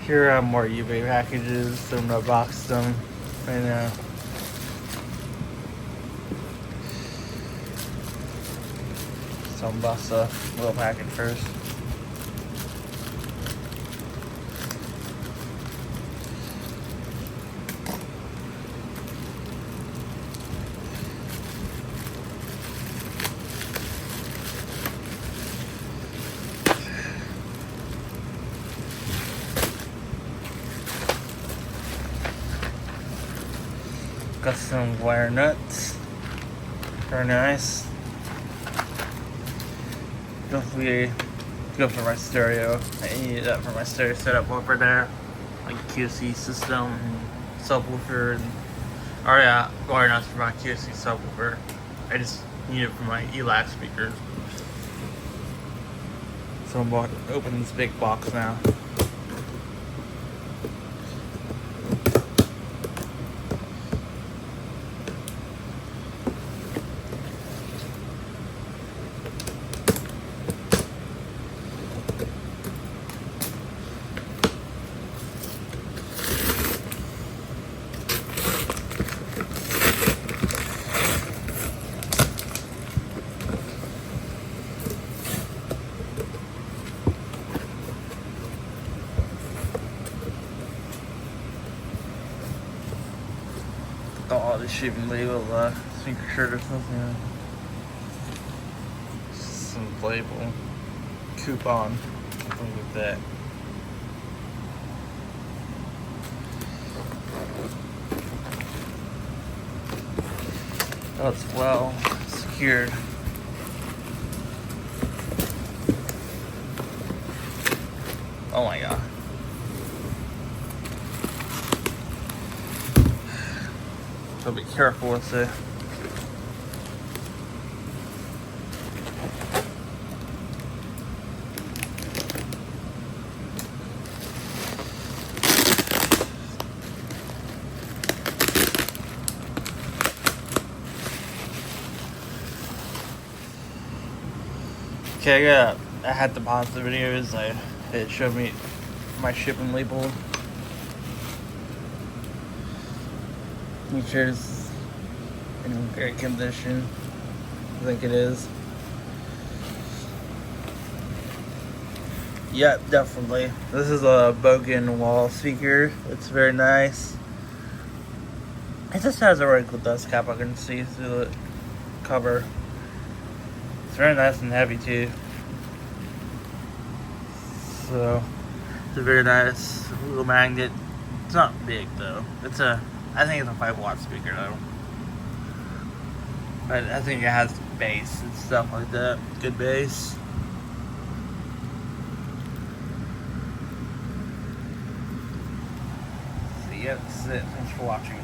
Here are more eBay packages. I'm gonna box them right now. So I'm gonna bust a little package first. Got some wire nuts. Very nice. Definitely good for my stereo. I need that for my stereo setup over there. Like QC system, subwoofer, and wire nuts for my QC subwoofer. I just need it for my ELAC speakers. So I'm about to open this big box now. Oh, this should be labeled sneaker shirt or something. Some label. Coupon. Something like that. Oh, it's well secured. Oh my god. So be careful with it. Okay, I had to pause the video as it showed me my shipping label. Make sure it's in great condition. I think it is. Yep, definitely. This is a Bogan wall speaker. It's very nice. It just has a really cool dust cap. I can see through the cover. It's very nice and heavy too. So it's a very nice little magnet. It's not big though. I think it's a 5-watt speaker though. But I think it has bass and stuff like that. Good bass. So yeah, this is it. Thanks for watching.